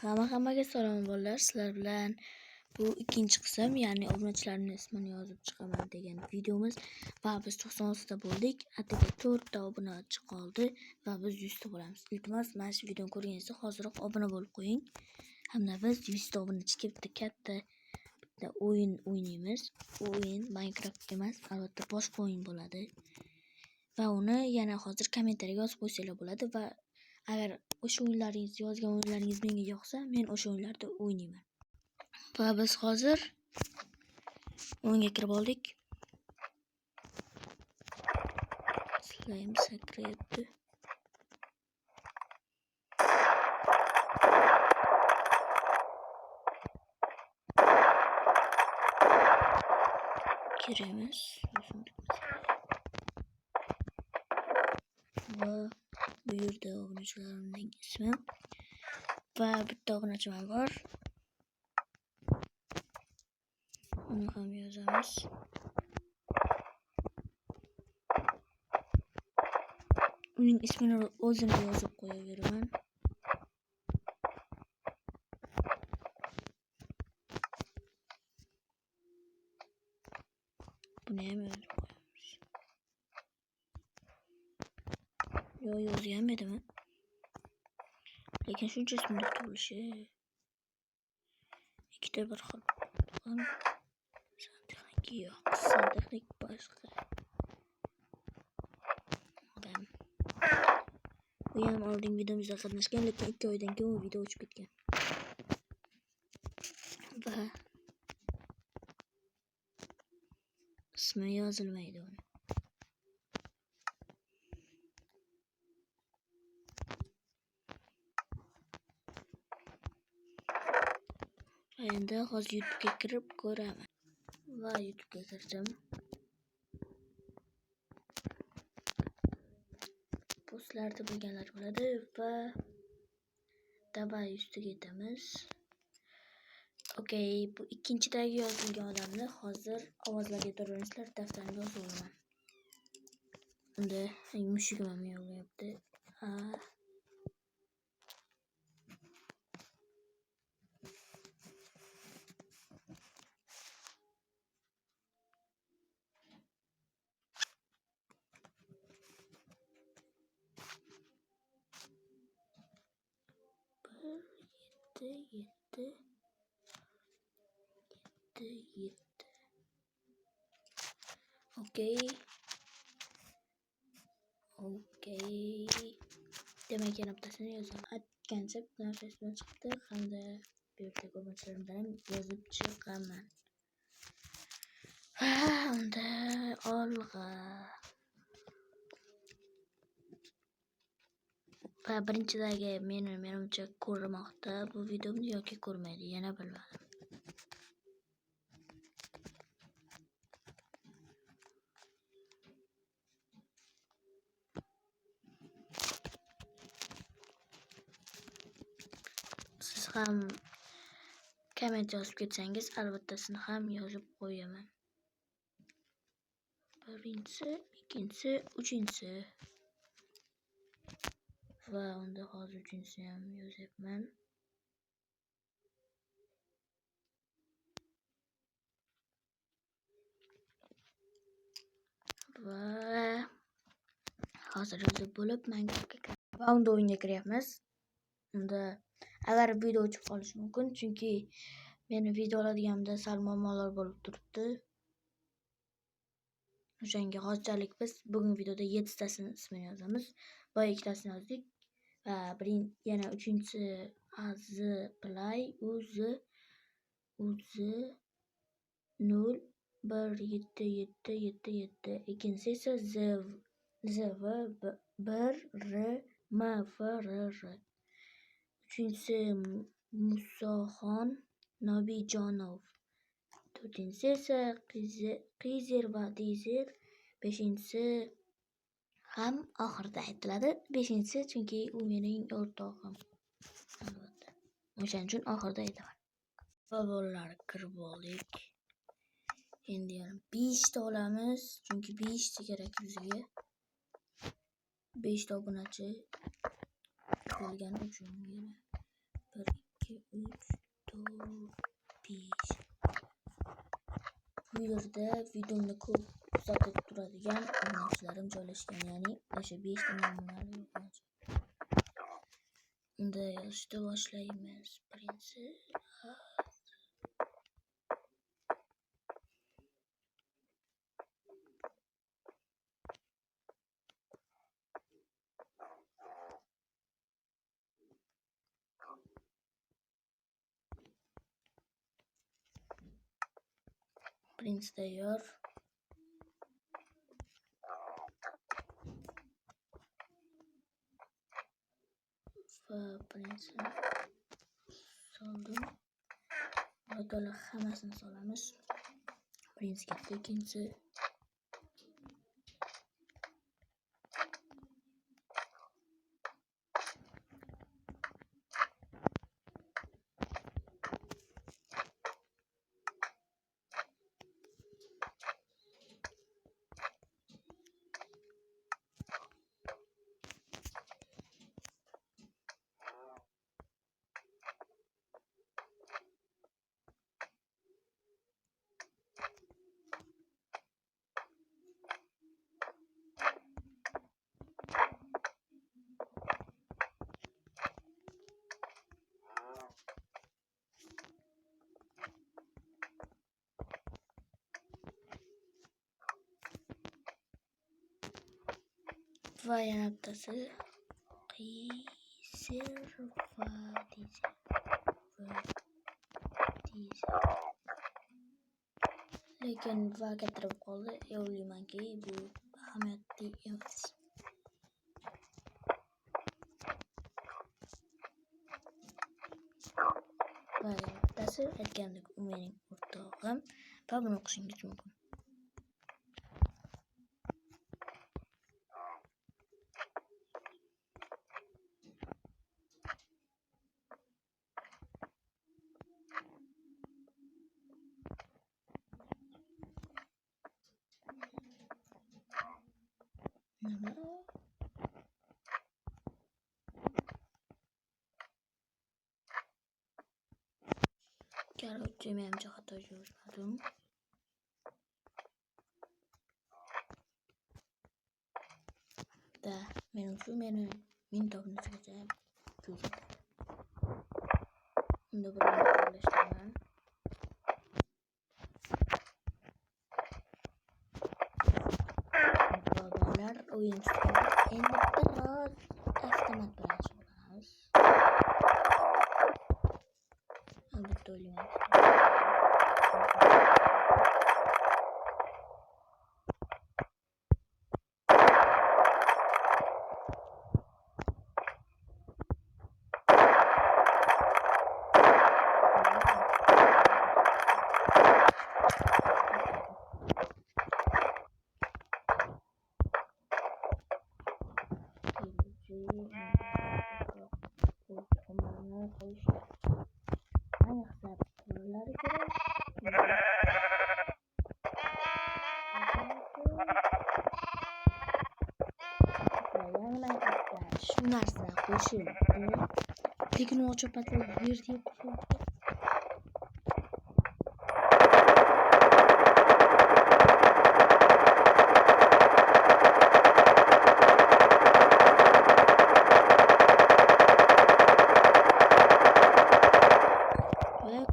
Hammaga salom bolalar. Sizlar bilan bu ikkinchi qism, ya'ni obunachilarning ismini yozib chiqaman degan videomiz va biz 96 ta bo'ldik. Atigi 4 ta obunachi qoldi va biz 100 ta bo'lamiz. Iltimos, mana shu videoni ko'rganingizda hoziroq obuna bo'lib qo'ying. Hamda biz 100 ta obunachiga bitta o'yin o'ynaymiz. Bu o'yin Minecraft emas, albatta boshqa o'yin bo'ladi. Va uni yana hozir kommentariyaga yozib qo'ysanglar bo'ladi va agar o'sha o'yinlaringiz yozgan o'yinlaringiz menga yoqsa, men o'sha o'yinlarda o'ynayman. Va biz hozir o'yinga kirib oldik. Slime sakrayapti. Kiramiz. Va bu yerda obunachilarimning ismi va bitta obunachim bor. Uni ham yozamiz. Uning ismini o'zim yozib qo'yaveraman. Buni ham yozib qo'yamiz. Yozgan edimmi? Lekin shuncha ismni bo'lishi ikkita bir xil. Santexnik yo'q, santexnik boshqa. Bu ham oldingi videomizda qatnashgan, lekin 2 oydan keyin u video o'chib ketgan. Va ismi yozilmaydi uni. Endi hozir YouTube'ga kirib ko'raman. Va YouTube'ga kirdim. Postlarda bilganlar bo'ladi va dabay ustiga ketamiz. Okey, bu ikkinchidagi yozilgan odamni hozir ovozlarga to'g'rilaringizlar, daftarimga yozib olaman. Unda mushugim ham yog'layapti. Yetti. Okey. Demak, yana bittasini yozaman. Aytgancha narsasidan chiqdi hamda bu yerda ko'rmachilarimdan ham yozib chiqaman. Unda olg'a. Va birinchidagi menimcha ko'rmoqda bu videomni yoki ko'rmaydi, yana bilmadim. Siz ham komment yozib ketsangiz, albattasini ham yozib qo'yaman. Birinchisi, ikkinchisi, uchinchisi. Va unda hozir uchinchisini ham yozyapman. Va hozir yozib bo'lib Minecraftga kiramiz. Va unda o'yinga kiryapmiz. Unda agar video o'chib qolishi mumkin, chunki meni video oladiganimda sal muammolar bo'lib turibdi. O'shanga hozirchalik biz bugun videoda 7 tasini ismini yozamiz. Va 2 tasini yozdik. Va yana uchinchisi play uzi 01777. Ikkinchisi esa ZV1RMFRR. Uchinchisi Musoxon Nobijonov. To'rtinchisi esa Qizer va Dizer. Beshinchisi ham oxirida aytiladi. Beshinchisi chunki u mening o'rtog'im. Albatta. O'shaning uchun oxirida aytaman. Va bolalar kirib oldik. Endi yana 5 ta olamiz, chunki 5 ta kerak bizga. 5 ta obunachi bo'lgani uchun yana 1 2, 3, 4, 5. Bu yerda videomni ko'p kuzatib turadigan obunachilarim joylashgan, ya'ni o'sha 5 ta namunali obunachi. Unda yozishni boshlaymiz. Birinchi birinchi tayyor. Va birinchini soldim. To'la hammasini solamiz. Birinchi ketdi, ikkinchi va yana bittasi lekin va keltirib qoldi. O'ylaymanki bu ahamiyatli emas. Va yana bittasi aytgandek u mening o'rtog'im va buni o'qishingiz mumkin. Короче, menimcha xato yozmadim. Da, menimcha meni mintobnichigacha ko'rsatadi. Unda bir birlashtirman. Bolalar o'yinchisi endi biroz avtomat bilan shug'ullanamiz. Albatta o'ylayman. Ayniqsa pullari kerak. Shu narsa qo'shib, lekin u chopatlar ber deb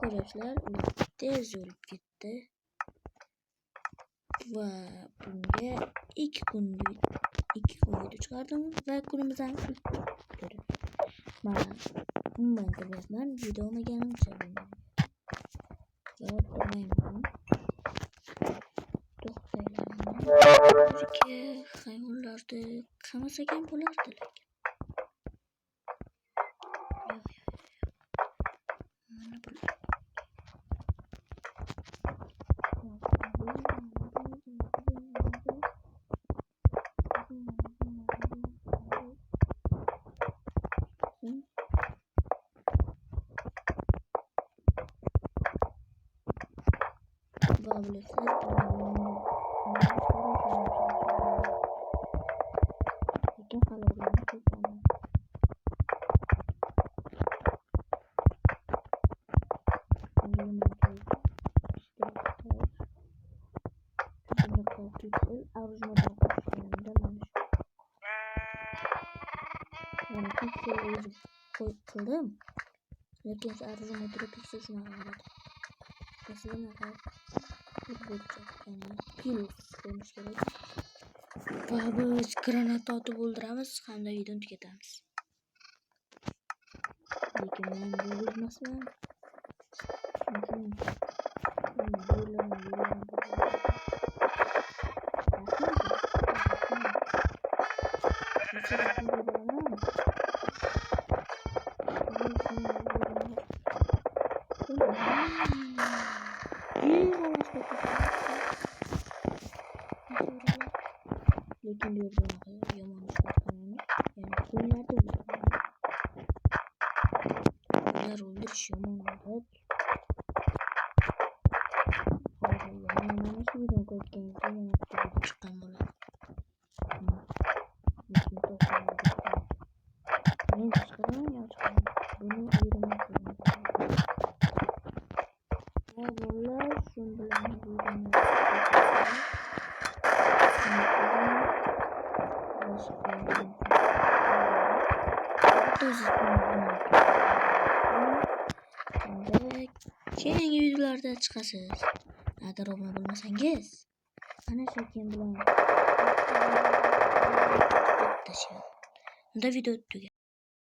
ko'rishlar tez yo'lib ketdi va bunga 2 kun video chiqardim va kunimizdan ko'rib. Mana umuman ko'ryapman, video olmaganimcha javob bermayman. To'xtaylarmi? Hayvonlarni qamasak ham bo'lardi lekin. Mana bular. qildim. Lekin shu arzu motor pixel shunaqa qiladi. Aslida plus ko'rish kerak. Va biz granata otib o'ldiramiz hamda videoni tugatamiz. Lekin men bo'lmasman. Lekin bu yerda yomon ishlarni, ya'ni qo'llarda qo'llar o'ldirish yomon odat. Hozir yana mana shu videoni ko'rganingizda yana bitta chiqqan bo'ladi. Lekin to'xtamadi. Men chiqaman yo chiqaman. Buni ayiraman. Va bolalar shu bilan videoni keyingi videolarda chiqasiz. Agar obuna bo'lmasangiz, ana shu keyin bilan unda video tugagan.